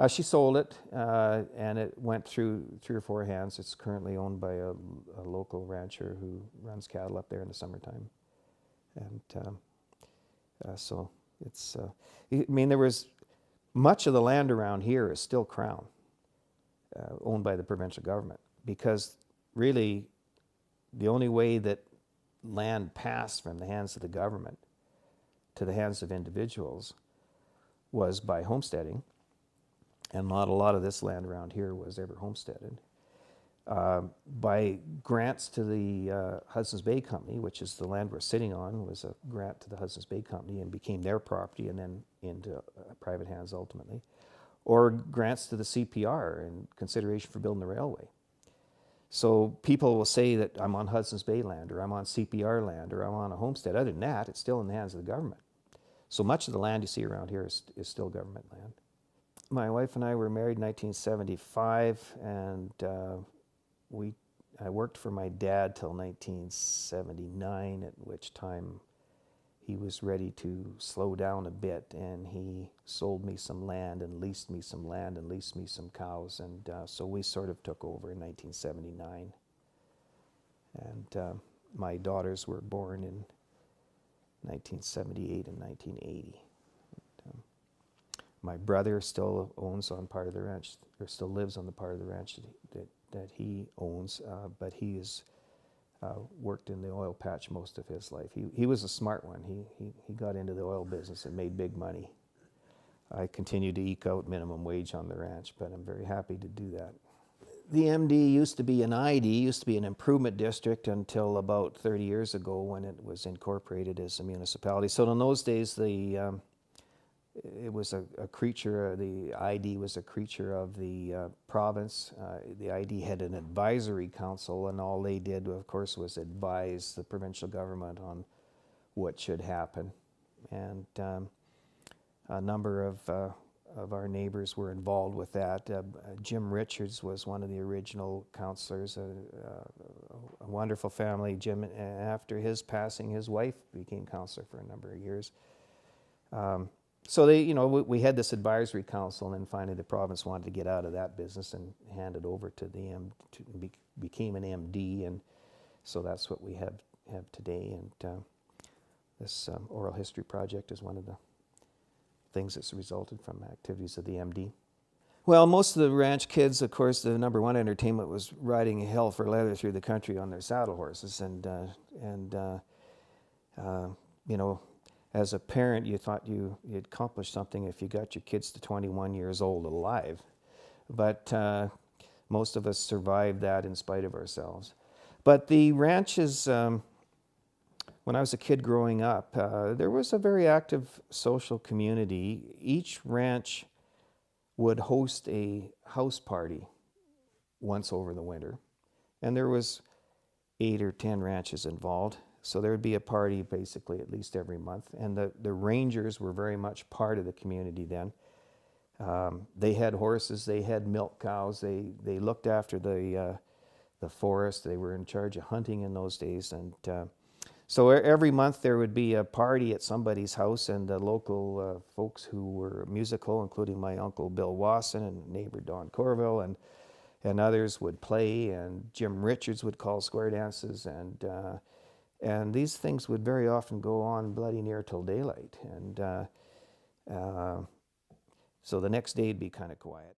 She sold it, and it went through 3 or 4 hands. It's currently owned by a local rancher who runs cattle up there in the summertime. And so it's, I mean, there was much of the land around here is still Crown, owned by the provincial government, because really the only way that land passed from the hands of the government to the hands of individuals was by homesteading, and not a lot of this land around here was ever homesteaded. By grants to the Hudson's Bay Company, which is the land we're sitting on, was a grant to the Hudson's Bay Company and became their property and then into private hands ultimately, or grants to the CPR in consideration for building the railway. So people will say that I'm on Hudson's Bay land, or I'm on CPR land, or I'm on a homestead. Other than that, it's still in the hands of the government. So much of the land you see around here is still government land. My wife and I were married in 1975, and I worked for my dad till 1979, at which time he was ready to slow down a bit, and he sold me some land and leased me some land and leased me some cows, and so we sort of took over in 1979. And my daughters were born in 1978 and 1980. My brother still owns on part of the ranch, or still lives on the part of the ranch that he owns, but he has worked in the oil patch most of his life. He was a smart one. He got into the oil business and made big money. I continue to eke out minimum wage on the ranch, but I'm very happy to do that. The MD used to be an ID, used to be an improvement district until about 30 years ago when it was incorporated as a municipality. So in those days, it was a creature, the ID was a creature of the province. The ID had an advisory council, and all they did, of course, was advise the provincial government on what should happen. And a number of our neighbors were involved with that. Jim Richards was one of the original councillors, a wonderful family. Jim, after his passing, his wife became councillor for a number of years. So we had this advisory council, and then finally the province wanted to get out of that business and hand it over to became an MD, and so that's what we have today. And this oral history project is one of the things that's resulted from activities of the MD. Well, most of the ranch kids, of course, the number one entertainment was riding hell for leather through the country on their saddle horses, and as a parent, you thought you'd accomplished something if you got your kids to 21 years old alive. But most of us survived that in spite of ourselves. But the ranches, when I was a kid growing up, there was a very active social community. Each ranch would host a house party once over the winter. And there was 8 or 10 ranches involved. So there would be a party basically at least every month. And the rangers were very much part of the community then. They had horses, they had milk cows, they looked after the forest, they were in charge of hunting in those days. And so every month there would be a party at somebody's house, and the local folks who were musical, including my uncle Bill Wasson and neighbor Don Corville, and others would play, and Jim Richards would call square dances, and these things would very often go on bloody near till daylight. And so the next day would be kind of quiet.